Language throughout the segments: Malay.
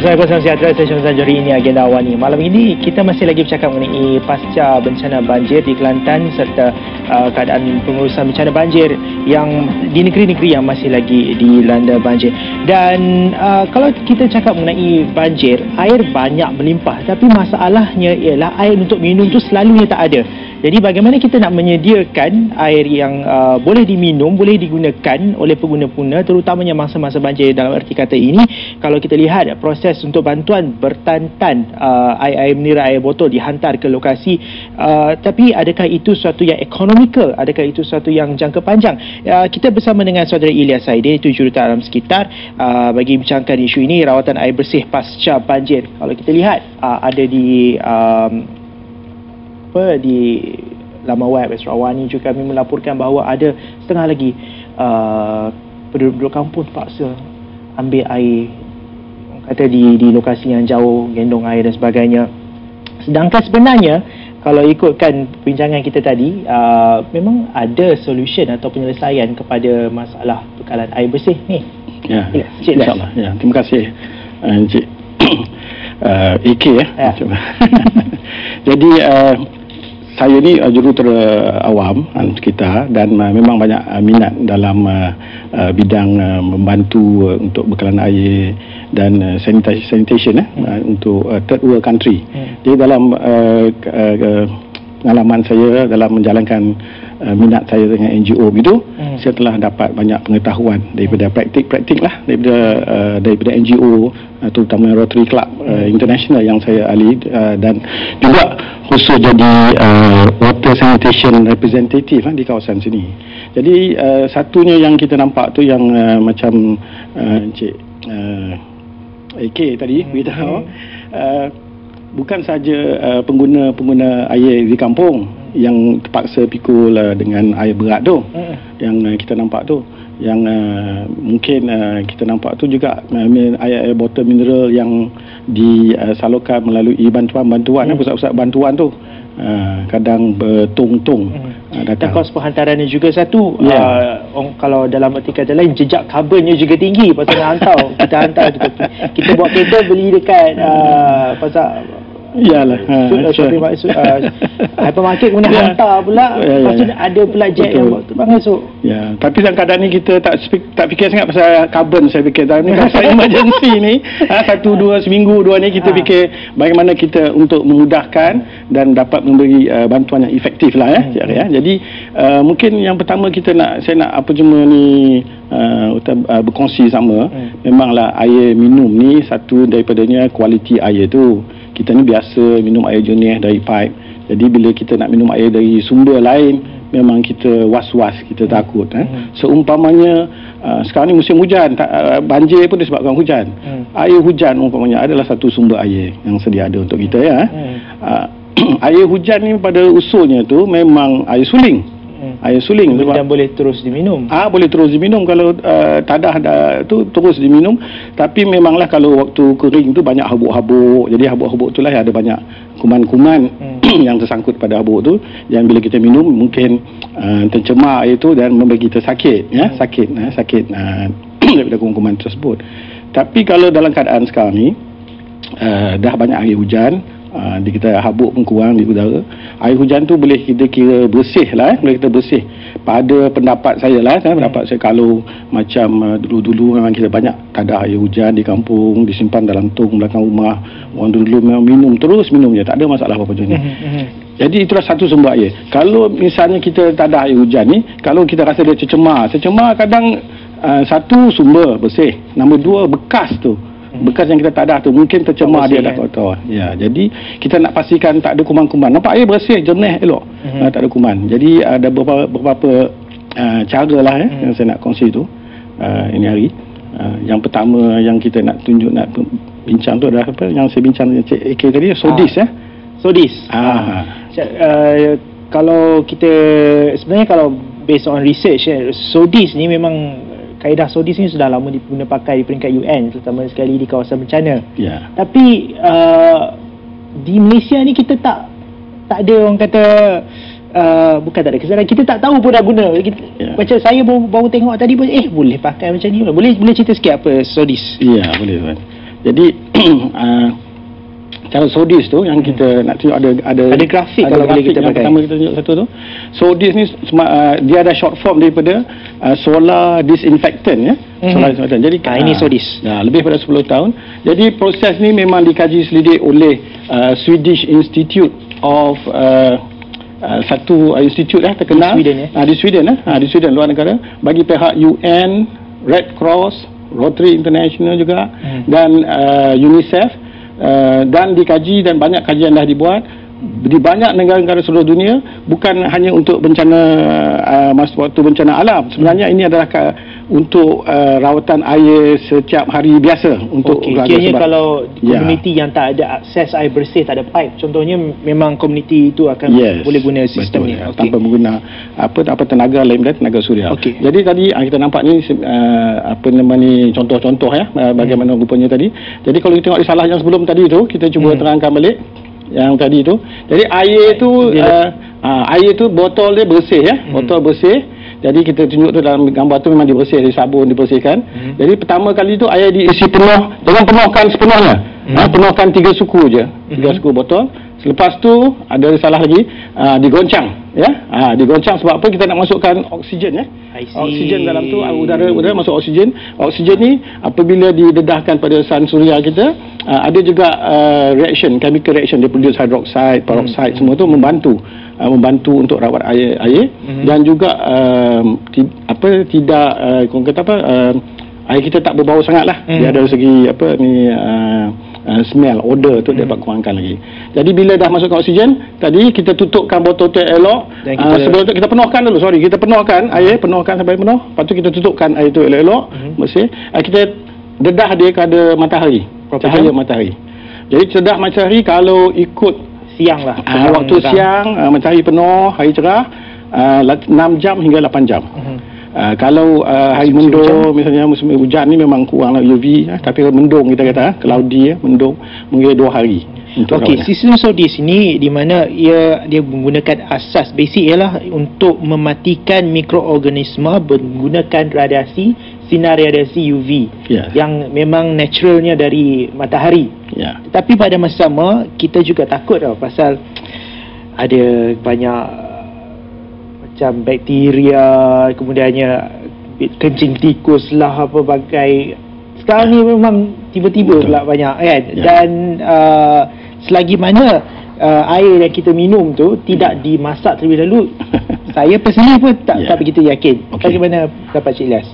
Assalamualaikum, salam sejahtera. Saya Syamsul Johri, ini Agenda Awani. Malam ini kita masih lagi bercakap mengenai pasca bencana banjir di Kelantan serta keadaan pengurusan bencana banjir yang di negeri-negeri yang masih lagi dilanda banjir. Dan kalau kita cakap mengenai banjir, air banyak melimpah, tapi masalahnya ialah air untuk minum tu selalunya tak ada. Jadi bagaimana kita nak menyediakan air yang boleh diminum, boleh digunakan oleh pengguna-pengguna, terutamanya masa-masa banjir. Dalam erti kata ini, kalau kita lihat proses untuk bantuan bertantan air mineral, air botol dihantar ke lokasi, tapi adakah itu suatu yang ekonomikal? Adakah itu suatu yang jangka panjang? Kita bersama dengan saudara Ilyas Saidin, itu jurutaraf alam sekitar, bagi bincangkan isu ini, rawatan air bersih pasca banjir. Kalau kita lihat ada di di laman web Astro Awani juga kami melaporkan bahawa ada setengah lagi penduduk kampung terpaksa ambil air, kata di lokasi yang jauh, gendong air dan sebagainya. Sedangkan sebenarnya kalau ikutkan perbincangan kita tadi, memang ada solution atau penyelesaian kepada masalah bekalan air bersih ni. Ya, Cik Les. InsyaAllah. Ya, terima kasih Encik AK ya. Jadi saya ni juruterah awam kita, dan memang banyak minat dalam bidang membantu untuk bekalan air dan sanitation untuk third world country. Jadi dalam pengalaman saya dalam menjalankan minat saya dengan NGO itu, saya telah dapat banyak pengetahuan daripada praktik-praktik lah, daripada NGO, terutama Rotary Club International yang saya ahli, dan juga khusus jadi water sanitation representative di kawasan sini. Jadi satunya yang kita nampak tu yang macam Encik AK tadi beritahu, bukan saja pengguna air di kampung yang terpaksa pikul dengan air berat tu, yang kita nampak tu, yang mungkin kita nampak tu juga air botol mineral yang disalurkan melalui bantuan-bantuan, pusat-pusat bantuan tu, kadang bertung-tung datang. Dan kos penghantarannya juga satu, kalau dalam arti kata lain, jejak karbonnya juga tinggi pasal nak hantar kita buat kereta beli dekat pasar. Iyalah, hypermarket guna hantar pula, lepas tu ada pula jet yang terbang esok. Ya, tapi dalam keadaan ni kita tak fikir sangat pasal karbon. Saya fikir dalam ni pasal emergency ni, seminggu dua ni kita fikir bagaimana kita untuk memudahkan dan dapat memberi bantuan yang efektif lah ya. Jadi mungkin yang pertama saya nak apa cuma ni berkongsi sama. Memanglah air minum ni satu daripadanya kualiti air tu. Kita ni biasa minum air jernih dari pipe. Jadi bila kita nak minum air dari sumber lain, memang kita was-was, kita takut. Seumpamanya sekarang ni musim hujan, banjir pun disebabkan hujan. Air hujan umpamanya adalah satu sumber air yang sedia ada untuk kita ya. Air hujan ni pada usulnya tu memang air suling. Air suling dan boleh terus diminum. Boleh terus diminum kalau tadah tu terus diminum. Tapi memanglah kalau waktu kering tu banyak habuk-habuk. Jadi habuk-habuk itulah ada banyak kuman-kuman yang tersangkut pada habuk tu, yang bila kita minum mungkin tercemar air tu dan memberi kita sakit ya, sakit daripada kuman-kuman tersebut. Tapi kalau dalam keadaan sekarang ni dah banyak air hujan, kita habuk pun kurang di udara, air hujan tu boleh kita kira bersih lah, boleh kita bersih. Pada pendapat saya lah, pendapat saya, kalau macam dulu-dulu memang kita banyak tadah air hujan di kampung, disimpan dalam tong belakang rumah, orang dulu memang minum je, tak ada masalah apa-apa jenis. Jadi itulah satu sumber air. Kalau misalnya kita tadah air hujan ni, kalau kita rasa dia tercemar kadang satu sumber bersih, nombor dua bekas tu, bekas yang kita tadah tu mungkin tercemar, dia dah kotor. Ya, jadi kita nak pastikan tak ada kuman-kuman. Nampak air bersih, jernih, elok. Tak ada kuman. Jadi ada beberapa cara lah yang saya nak kongsi tu ini hari. Yang pertama yang kita nak bincang tu adalah apa yang saya bincang dengan Cik AK tadi, SODIS SODIS. Kalau kita sebenarnya kalau based on research, SODIS ni memang, kaedah SODIS ni sudah lama diguna pakai di peringkat UN, terutama sekali di kawasan bencana. Tapi di Malaysia ni kita tak ada, orang kata bukan tak ada kesalahan, kita tak tahu pun dah guna. Macam saya baru tengok tadi pun, boleh pakai macam ni. Boleh cerita sikit apa SODIS? Ya, boleh tuan. Jadi cara SODIS tu yang kita nak tunjuk ada grafik kalau boleh kita pakai. Pertama kita tunjuk satu tu. SODIS ni dia ada short form daripada solar disinfectant ya. Solar disinfectant. Jadi ini SODIS. Lebih pada 10 tahun. Jadi proses ni memang dikaji selidik oleh Swedish Institute of satu institut terkenal di Sweden di Sweden di Sweden luar negara, bagi pihak UN, Red Cross, Rotary International juga dan UNICEF. Dan dikaji dan banyak kajian dah dibuat di banyak negara-negara seluruh dunia, bukan hanya untuk bencana waktu bencana alam. Sebenarnya ini adalah untuk rawatan air setiap hari biasa untuk kiranya kalau komuniti yang tak ada akses air bersih, tak ada pipe contohnya, memang komuniti itu akan boleh guna sistem ni tanpa menggunakan apa tenaga lain dan tenaga suria. Jadi tadi kita nampak ni contoh-contoh bagaimana rupanya tadi. Jadi kalau kita tengok risalah yang sebelum tadi tu, kita cuba terangkan balik yang tadi tu. Jadi air tu botol dia bersih botol bersih. Jadi kita tunjuk tu dalam gambar tu memang dibersih, dari sabun dibersihkan. Jadi pertama kali tu air diisi penuh, jangan penuhkan sepenuhnya. Penuhkan 3 suku je, 3 suku botol. Selepas tu ada risalah lagi digoncang digoncang. Sebab apa? Kita nak masukkan oksigen oksigen dalam tu, udara masuk oksigen. Oksigen ni apabila didedahkan pada sun suria kita, ada juga reaction, chemical reaction, dia produce hydroxide, peroxide, semua tu membantu untuk rawat air dan juga tidak air kita tak berbau sangatlah. Dia ada segi smell, odor tu dapat kurangkan lagi. Jadi bila dah masukkan oksigen, tadi kita tutupkan botol tu elok. Sebelum tu kita penuhkan dulu, kita penuhkan air, penuhkan sampai penuh. Lepas tu kita tutupkan air tu elok-elok, bersih. Kita dedah dia kepada matahari, cahaya matahari. Jadi dedah matahari kalau ikut siang lah, waktu siang, matahari penuh, hari cerah, 6 jam hingga 8 jam. Kalau hari mendung, misalnya musim hujan ni memang kurang UV, tapi kalau mendung kita kata cloudy, mendung mungkin 2 hari. Sistem SODIS ini di mana dia menggunakan asas basic ialah untuk mematikan mikroorganisme menggunakan sinar radiasi UV yang memang naturalnya dari matahari. Tapi pada masa sama kita juga takut pasal ada banyak macam bakteria, kemudiannya kencing tikus lah, apa bagai. Sekarang ni memang tiba-tiba pula banyak kan. Dan selagi mana air yang kita minum tu tidak dimasak terlebih dahulu, saya personally pun tak begitu yakin. Bagaimana pendapat Cik Ilyas?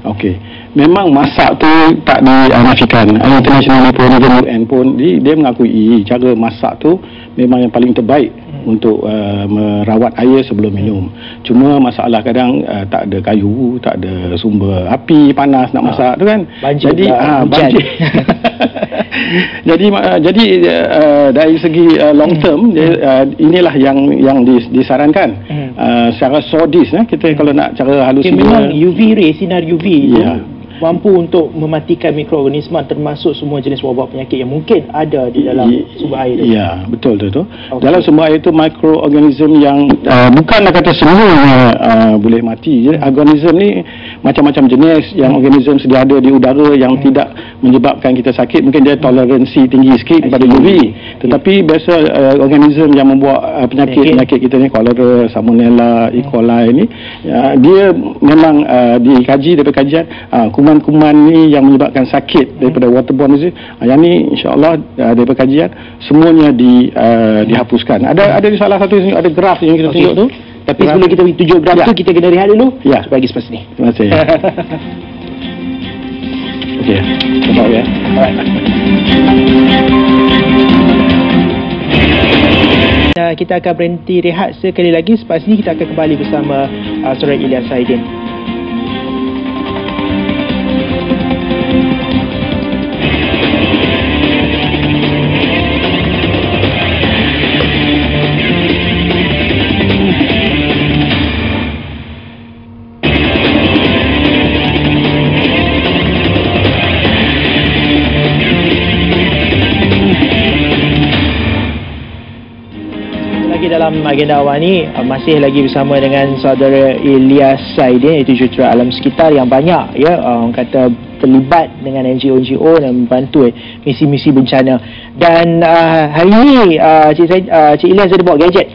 Memang masak tu tak dinafikan. International pun, UN pun dia mengakui cara masak tu memang yang paling terbaik untuk merawat air sebelum minum. Cuma masalah kadang tak ada kayu, tak ada sumber api panas nak masak tu kan. Banjir. Jadi dari segi long term inilah yang disarankan. Secara SODIS kita kalau nak cara halus memang UV ray, sinar UV itu mampu untuk mematikan mikroorganisme termasuk semua jenis wabak penyakit yang mungkin ada di dalam sumber air itu. Ya, betul tu. Dalam sumber air itu mikroorganisme yang bukanlah kata semua boleh mati. Jadi organisme ni macam-macam jenis, yang organisme sedia ada di udara yang tidak menyebabkan kita sakit. Mungkin dia toleransi tinggi sikit kepada UV. Tetapi biasa organisme yang membuat penyakit kita ni, kolera, salmonella, E. coli ni, dia memang dikaji daripada kajian kuman-kuman ni yang menyebabkan sakit daripada waterborne disease. Yang ni insya-Allah daripada kajian semuanya dihapuskan. Ada di salah satu ada graf yang kita tunjuk tu. Tapi sebelum kita tunjuk graf tu, kita kena rehat dulu. Bagi selepas ni. Terima kasih. Okey. Nampak ya. Kita akan berhenti rehat sekali lagi. Selepas ni kita akan kembali bersama Saudara Ilyas Saidin. lagi dalam agenda awal ni, masih lagi bersama dengan saudara Ilyas Saidin, iaitu jurutera alam sekitar yang banyak orang kata terlibat dengan NGO dan membantu misi-misi bencana. Dan hari ini Cik Ilyas ada bawa gadget.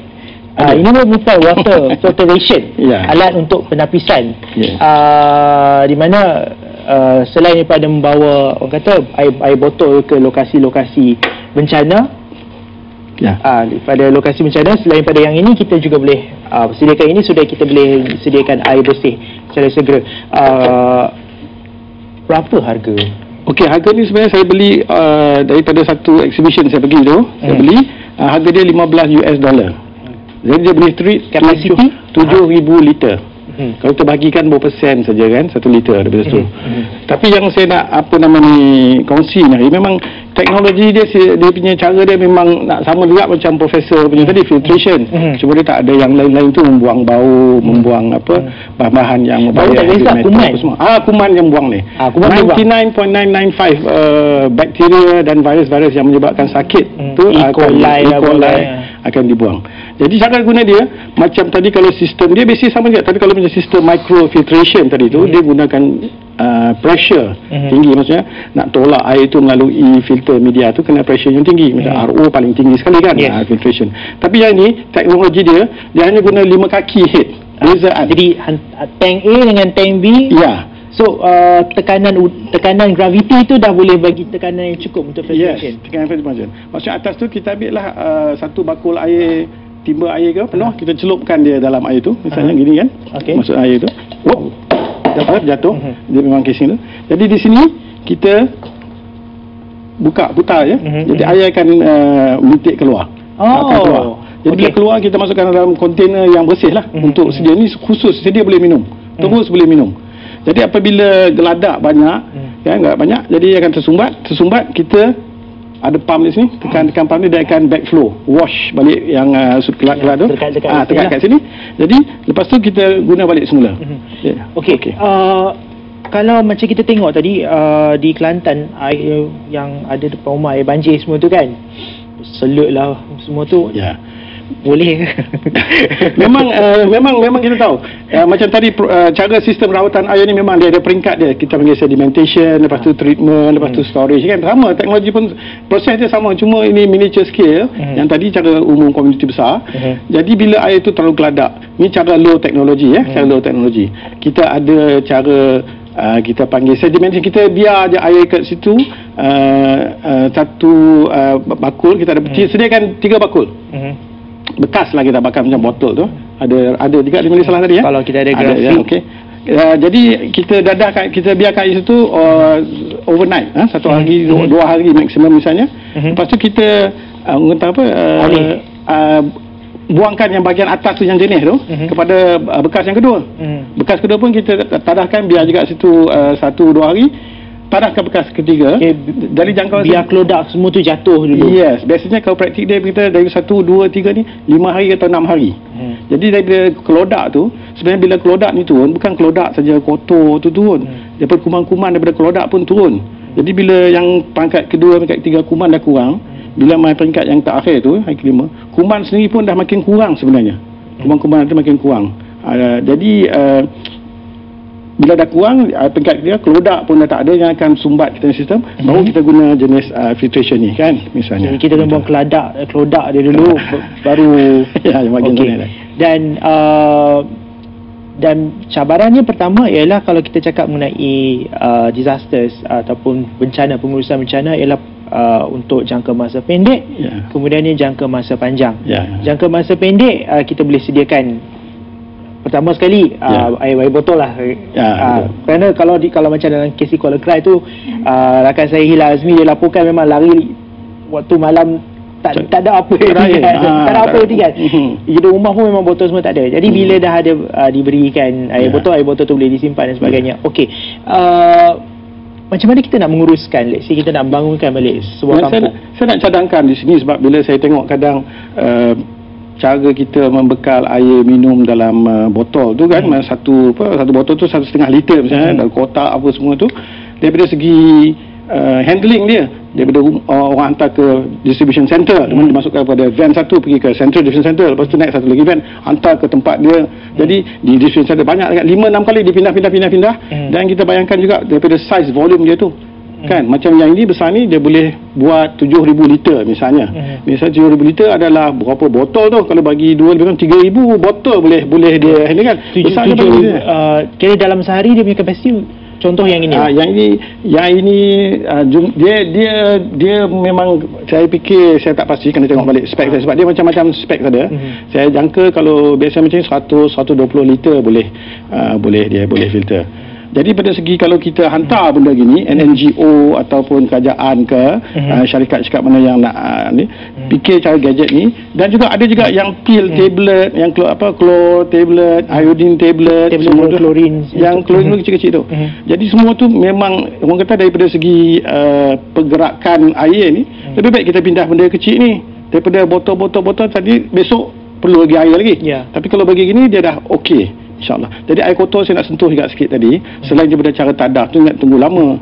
Ini merupakan water filtration, alat untuk penapisan, di mana selain daripada membawa orang kata air botol ke lokasi-lokasi bencana, pada lokasi bencana, selain pada yang ini kita juga boleh sediakan ini sudah kita boleh sediakan air bersih secara segera. Berapa harga? Okey, harga ni sebenarnya saya beli daripada satu exhibition saya pergi tu, saya beli harga dia $15. Jadi dia boleh treat capacity 7,000 liter. Kalau kita bagikan berapa persen saja kan, 1 liter daripada tu. Tapi yang saya nak kongsi ni, memang teknologi dia punya cara dia memang nak sama juga macam profesor punya tadi, filtration. Cuma dia tak ada yang lain-lain tu, membuang bau, membuang bahan-bahan yang berbahaya, kuman yang buang ni. 99.995 bakteria dan virus-virus yang menyebabkan sakit tu E. coli akan dibuang. Jadi cara guna dia macam tadi, kalau sistem dia basic sama juga, tapi kalau macam sistem microfiltration tadi tu, dia gunakan pressure tinggi, maksudnya nak tolak air tu melalui filter media tu kena pressure yang tinggi, macam RO paling tinggi sekali kan, filtration. Tapi yang ni teknologi dia hanya guna 5 kaki head laser art. Jadi tank A dengan tank B, so tekanan gravity tu dah boleh bagi tekanan yang cukup untuk filtration. Tekanan filtration. Maksudnya atas tu kita ambil lah satu bakul air, timba air ke penuh, kita celupkan dia dalam air tu, misalnya gini kan, masuk air tu, jatuh, dia memang casing tu. Jadi di sini kita putar je, jadi air akan mintik keluar. Jadi dia keluar, kita masukkan dalam kontainer yang bersih lah, untuk sedia ni khusus sedia boleh minum, terus boleh minum. Jadi apabila geladak banyak, banyak, jadi dia akan tersumbat, kita ada pump di sini, tekan pump ni, dia akan backflow, wash balik yang gelak-gelak tu, tekan kat sini. Jadi lepas tu kita guna balik semula. Okey. Kalau macam kita tengok tadi di Kelantan, air yang ada depan rumah, air banjir semua tu kan, selut lah semua tu. Boleh. memang kita tahu. Macam tadi cara sistem rawatan air ni memang dia ada peringkat dia. Kita panggil sedimentation, lepas tu treatment, lepas tu storage kan. Sama, teknologi pun proses dia sama, cuma ini miniature scale. Yang tadi cara umum komuniti besar. Jadi bila air tu terlalu geladak, ni cara low teknologi cara low teknologi. Kita ada cara kita panggil sedimentation, kita biar je air kat situ, satu bakul, kita ada sediakan 3 bakul. Bekas lah kita bakar macam botol tu. Ada juga di Malaysia tadi kalau kita ada grafik. Jadi kita kita biarkan air situ overnight, 1 hari, 2 hari maksimum misalnya. Lepas tu kita buangkan yang bahagian atas tu yang jenis tu kepada bekas yang kedua. Bekas kedua pun kita tadahkan, biar juga situ 1-2 hari. Tadahkan bekas ketiga, dari jangkauan biar kelodak semua tu jatuh dulu. Biasanya kalau praktik dia kita dari 1, 2, 3 ni 5 hari atau 6 hari. Jadi daripada kelodak tu, sebenarnya bila kelodak ni turun, bukan kelodak saja kotor tu turun, daripada kuman-kuman daripada kelodak pun turun. Jadi bila yang pangkat kedua, pangkat ketiga kuman dah kurang, bila mai peringkat yang terakhir tu, hari kelima, kuman sendiri pun dah makin kurang sebenarnya. Kuman-kuman tu makin kurang. Jadi bila dah kurang, peringkat dia kelodak pun dah tak ada yang akan sumbat kita sistem, baru kita guna jenis filtration ni kan, misalnya. Jadi kita kena buang kelodak dia dulu, baru dan cabarannya pertama ialah kalau kita cakap mengenai disasters ataupun pengurusan bencana ialah untuk jangka masa pendek, kemudiannya jangka masa panjang. Jangka masa pendek kita boleh sediakan pertama sekali air botol lah. Kerana kalau macam dalam kes Kuala Krai tu, rakan saya Hilal Azmi, dia laporkan memang lari waktu malam, tak ada apa tak ada apa tinggal. Jadi rumah pun memang botol semua tak ada. Jadi bila dah ada diberikan air botol tu boleh disimpan dan sebagainya. Okey, macam mana kita nak menguruskan, let's say kita nak bangunkan balik sebuah kampung? Saya nak cadangkan di sini sebab bila saya tengok kadang cara kita membekal air minum dalam botol tu kan, satu botol tu 1,5 liter misalnya, dalam kotak apa semua tu, daripada segi handling dia Daripada orang hantar ke distribution center, kemudian dimasukkan pada van satu pergi ke central distribution center, lepas tu naik satu lagi van hantar ke tempat dia. Jadi di distribution center banyak dekat 5-6 kali dipindah. Dan kita bayangkan juga daripada size volume dia tu. Kan, macam yang ini besar ni dia boleh buat 7,000 liter misalnya. Misalnya 7,000 liter adalah berapa botol tu? Kalau bagi 2 lebih kurang 3,000 botol boleh dia ini kan. Besar kira dalam sehari dia punya kapasiti. Contoh yang ini. Yang ini dia memang saya fikir, saya tak pasti kena tengok balik spek saya, sebab dia macam-macam spek ada. Saya jangka kalau biasa macam 100-120 liter boleh filter. Jadi pada segi kalau kita hantar benda gini, NGO ataupun kerajaan ke syarikat mana yang nak fikir cara gadget ni, dan juga ada juga yang pil tablet, yang klor tablet, iodine tablet, semua tu, yang klorin tu kecil-kecil tu. Jadi semua tu memang orang kata daripada segi pergerakan air ni, lebih baik kita pindah benda kecil ni daripada botol-botol tadi, besok perlu lagi air lagi. Tapi kalau bagi gini dia dah okey, InsyaAllah. Jadi air kotor saya nak sentuh juga sikit tadi. Selain daripada cara tadah tu, ingat tunggu lama.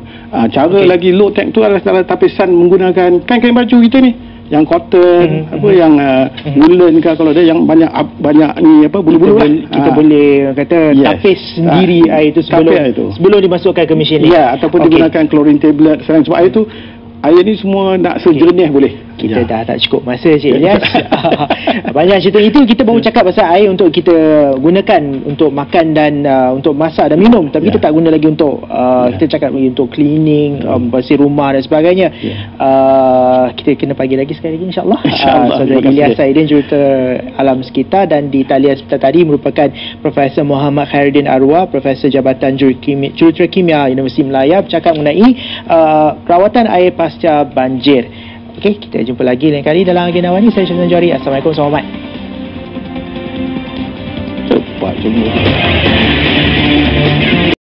Cara lagi low tech tu adalah dalam tapisan menggunakan kain baju kita ni, yang cotton, yang woolen ke, kalau ada yang banyak ni bulu-bulu lah. Kita boleh kata tapis sendiri air itu sebelum dimasukkan ke mesin ni. Ataupun digunakan chlorine tablet. Sebab air tu, air ni semua nak sejernih boleh. Kita dah tak cukup masa, Cik Ilyas. Banyak cerita itu. Kita baru cakap pasal air untuk kita gunakan untuk makan dan untuk masak dan minum. Tapi kita tak guna lagi untuk kita cakap lagi untuk cleaning, bersih rumah dan sebagainya. Kita kena pagi lagi sekali lagi, insyaAllah. Saudara Ilyas Saidin, Jurutera Alam Sekitar, dan di talian sebentar tadi merupakan Profesor Muhammad Khairuddin Arwah, Profesor Jabatan Jurutera Kimia Universiti Melaya, bercakap mengenai perawatan air pasca banjir. Okey, kita jumpa lagi lain kali dalam agenda awal ni. Saya Syazwan Johari. Assalamualaikum warahmatullahi wabarakatuh. Cepat semua.